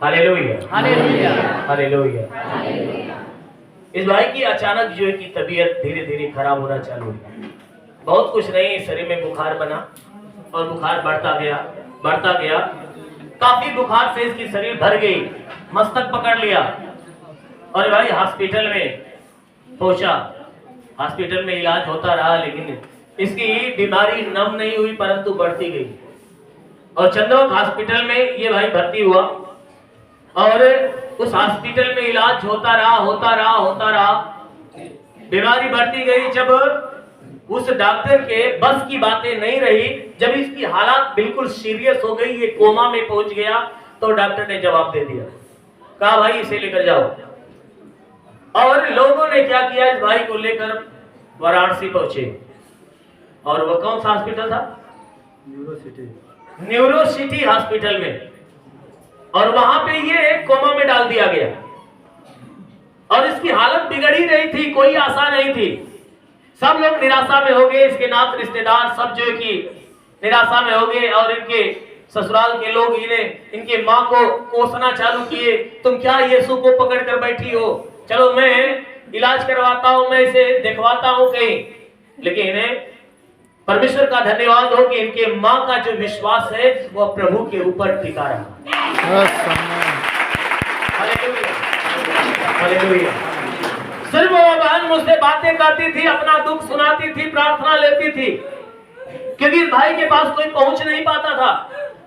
Hallelujah hallelujah hallelujah. इस भाई की अचानक जो है कि तबीयत धीरे धीरे खराब होना चालू हुई। बहुत कुछ नहीं, शरीर में बुखार बना और बुखार बढ़ता गया। काफी बुखार से इसकी शरीर भर गई, मस्तक पकड़ लिया और भाई हॉस्पिटल में पहुंचा। हॉस्पिटल में इलाज होता रहा, लेकिन इसकी बीमारी नम नहीं हुई परंतु बढ़ती गई। और चंदोक हॉस्पिटल में ये भाई भर्ती हुआ और उस हॉस्पिटल में इलाज होता रहा। बीमारी बढ़ती गई। जब उस डॉक्टर के बस की बातें नहीं रही, जब इसकी हालत बिल्कुल सीरियस हो गई, ये कोमा में पहुंच गया, तो डॉक्टर ने जवाब दे दिया, कहा भाई इसे लेकर जाओ। और लोगों ने क्या किया, इस भाई को लेकर वाराणसी पहुंचे। और वो कौन सा हॉस्पिटल था? न्यूरो सिटी हॉस्पिटल में। और वहां पे ये कोमा में डाल दिया गया और इसकी हालत बिगड़ ही रही थी, कोई आशा नहीं थी। सब लोग निराशा में हो गए, इसके नात रिश्तेदार सब जो है कि निराशा में हो गए। और इनके ससुराल के लोग इनके माँ को कोसना चालू किए, तुम क्या यीशु को पकड़ कर बैठी हो, चलो मैं इलाज करवाता हूं, मैं इसे दिखवाता हूं कहीं। लेकिन परमेश्वर का धन्यवाद हो कि इनके माँ का जो विश्वास है वह प्रभु के ऊपर टिका रहा। हालेलुया। सिर्फ वो बहन मुझसे बातें करती थी, अपना दुख सुनाती थी, प्रार्थना लेती थी, क्योंकि इस भाई के पास कोई पहुंच नहीं पाता था।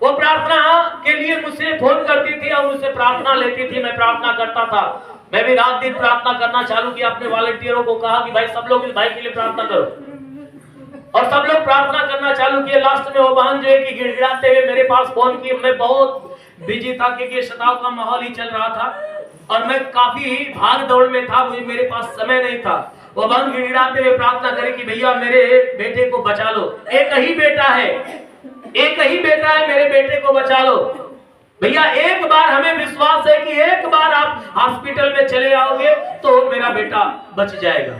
वो प्रार्थना के लिए मुझसे फोन करती थी और मुझसे प्रार्थना लेती थी, मैं प्रार्थना करता था। मैं भी रात दिन प्रार्थना करना चालू किया, अपने वॉलंटियरों को कहा कि भाई सब लोग इस भाई के लिए प्रार्थना करो, और सब लोग प्रार्थना करना चालू किए। लास्ट में वो बहन जो है कि गिड़गिड़ाते हुए मेरे पास फोन की, मैं बहुत बिजी था क्योंकि शताव का माहौल ही चल रहा था और मैं काफी भाग दौड़ में था, मुझे मेरे पास समय नहीं था। वो बहन गिड़गिड़ाते हुए प्रार्थना करे कि भैया मेरे बेटे को बचा लो, एक ही बेटा है मेरे बेटे को बचा लो भैया। एक बार हमें विश्वास है कि एक बार आप हॉस्पिटल में चले आओगे तो मेरा बेटा बच जाएगा।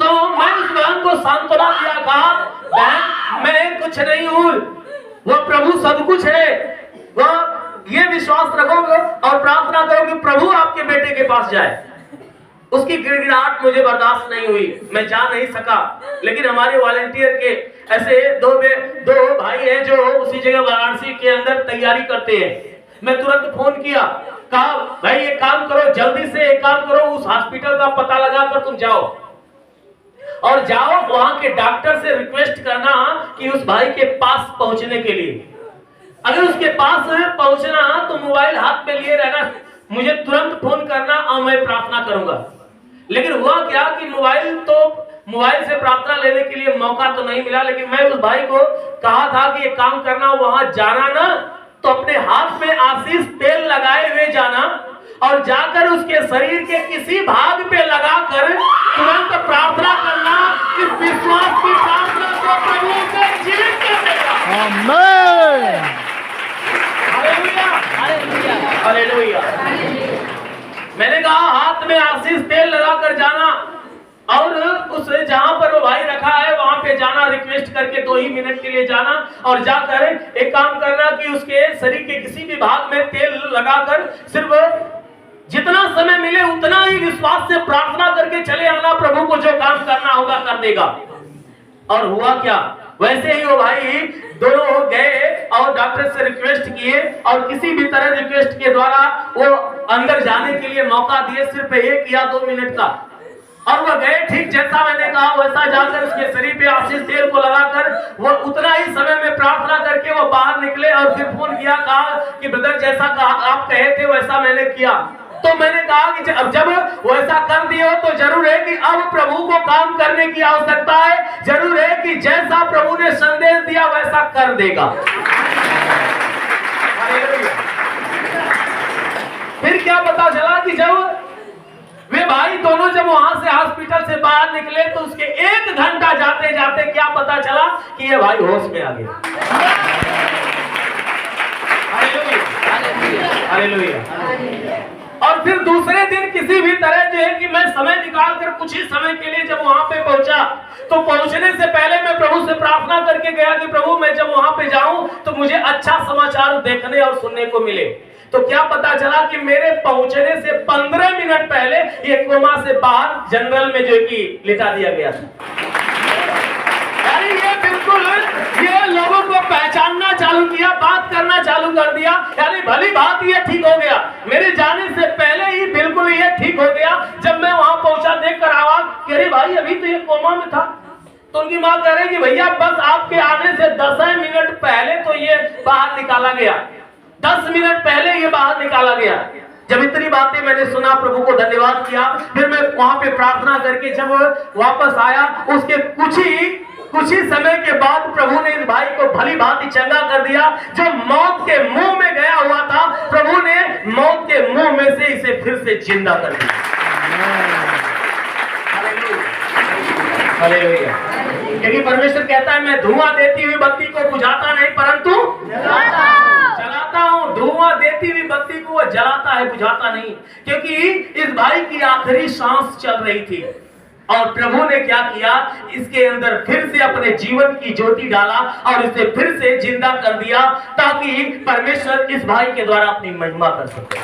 तो मैं उस बहन को सांत्वना दिया, कहा बहन मैं कुछ नहीं हूं, वो प्रभु सब कुछ है। वो ये विश्वास रखोगे और प्रार्थना करोगे प्रभु आपके बेटे के पास जाए। उसकी गिड़गिड़ाहट मुझे बर्दाश्त नहीं हुई, मैं जा नहीं सका। लेकिन हमारे वॉलंटियर के ऐसे दो भाई हैं जो उसी जगह वाराणसी के अंदर तैयारी करते हैं। मैं तुरंत फोन किया, कहा भाई एक काम करो, जल्दी से एक काम करो, उस हॉस्पिटल का पता लगाकर तुम जाओ और जाओ वहां के डॉक्टर से रिक्वेस्ट करना कि उस भाई के पास पहुंचने के लिए। अगर उसके पास पहुंचना तो मोबाइल हाथ में लिए रहना, मुझे तुरंत फोन करना और मैं प्रार्थना करूंगा। लेकिन हुआ क्या कि मोबाइल से प्रार्थना लेने के लिए मौका तो नहीं मिला। लेकिन मैं उस भाई को कहा था कि एक काम करना, वहां जाना ना तो अपने हाथ में आशीष तेल लगाए हुए जाना और जाकर उसके शरीर के किसी भाग पे लगाकर तुरंत प्रार्थना करना। इस विश्वास की प्रार्थना को प्रभु से जीवित कर देगा। आमीन। हालेलुया। मैंने कहा हाथ में आशीष तेल लगाकर जाना और उस जहां पर वो भाई रखा है वहां पे जाना, रिक्वेस्ट करके 2 ही मिनट के लिए जाना और जाकर एक काम करना कि उसके शरीर के किसी भी भाग में तेल लगाकर सिर्फ जितना समय मिले उतना ही विश्वास से प्रार्थना करके चले आना, प्रभु को जो काम करना होगा कर देगा। और हुआ क्या, वैसे ही वो भाई दोनों गए और डॉक्टर से रिक्वेस्ट किए और किसी भी तरह रिक्वेस्ट के द्वारा वो अंदर जाने के लिए मौका दिए, सिर्फ 1 या 2 मिनट का। और वो गए, ठीक जैसा मैंने कहा वैसा जाकर उसके शरीर पे आशीष तेल को लगाकर वो उतना ही समय में प्रार्थना करके वो बाहर निकले। और फिर फोन किया, कहा कि ब्रदर जैसा कहा आप कहे थे वैसा मैंने किया। तो मैंने कहा कि जब वैसा कर दिए हो तो जरूर है कि अब प्रभु को काम करने की आवश्यकता है, जरूर है कि जैसा प्रभु ने संदेश दिया वैसा कर देगा। फिर क्या पता चला कि जब वे भाई दोनों जब वहां से हॉस्पिटल से बाहर निकले तो उसके 1 घंटा जाते जाते क्या पता चला कि ये भाई होश में आ गया। हालेलुया। और फिर दूसरे दिन किसी भी तरह जो है कि मैं समय निकाल कर कुछ ही समय के लिए जब वहां पे पहुंचा तो पहुंचने से पहले मैं प्रभु से प्रार्थना करके गया कि प्रभु मैं जब वहां पे जाऊं तो मुझे अच्छा समाचार देखने और सुनने को मिले। तो क्या पता चला कि मेरे पहुंचने से 15 मिनट पहले ये कोमा से बाहर जनरल में जो कि लिटा दिया गया था। यानी ये बिल्कुल ये लोगों को पहचानना चालू किया, बात करना चालू कर दिया। यानी भली बात ये ठीक हो गया, मेरे जाने से पहले ही बिल्कुल ये ठीक हो गया। जब मैं वहां पहुंचा देखकर आवाज कि अरे भाई अभी तो ये कोमा में था, तो उनकी मां कह रही कि भैया बस आपके आने से 10 मिनट पहले तो ये बाहर निकाला गया, 10 मिनट पहले ये बाहर निकाला गया। जब इतनी बातें मैंने सुना, प्रभु को धन्यवाद किया। फिर मैं वहां पे प्रार्थना करके जब वापस आया, उसके कुछ ही समय के बाद प्रभु ने इस भाई को भली भांति चंगा कर दिया। जो मौत के मुंह में गया हुआ था, प्रभु ने मौत के मुंह में से इसे फिर से जिंदा कर दिया। हालेलुया। क्योंकि परमेश्वर कहता है मैं धुआं देती हुई बत्ती को बुझाता नहीं परंतु जलाता हूं। धुआं देती हुई बत्ती को वो जलाता है, बुझाता नहीं। क्योंकि इस भाई की आखिरी सांस चल रही थी और प्रभु ने क्या किया, इसके अंदर फिर से अपने जीवन की ज्योति डाला और इसे फिर से जिंदा कर दिया, ताकि परमेश्वर इस भाई के द्वारा अपनी महिमा कर सके।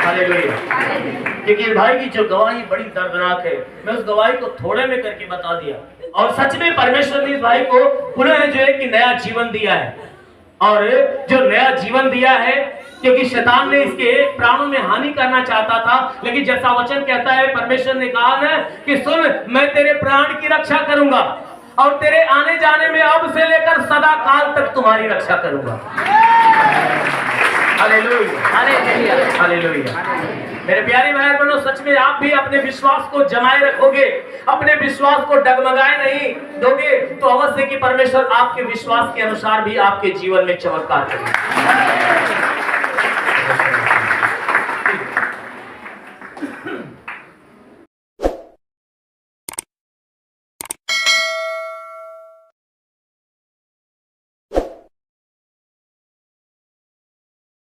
हालेलुया। क्योंकि इस भाई की जो गवाही बड़ी दर्दनाक है, मैं उस गवाही को थोड़े में करके बता दिया। और सच में परमेश्वर ने इस भाई को पुनः जो है कि नया जीवन दिया है। और जो नया जीवन दिया है, क्योंकि शैतान ने इसके प्राणों में हानि करना चाहता था, लेकिन जैसा वचन कहता है, परमेश्वर ने कहा ना कि सुन, मैं तेरे प्राण की रक्षा करूंगा और तेरे आने जाने में अब से लेकर सदा काल तक तुम्हारी रक्षा करूंगा। Hallelujah, hallelujah, hallelujah. मेरे प्यारे भाई बहनों, सच में आप भी अपने विश्वास को जमाए रखोगे, अपने विश्वास को डगमगाए नहीं दोगे, तो अवश्य कि परमेश्वर आपके विश्वास के अनुसार भी आपके जीवन में चमत्कार करेगा।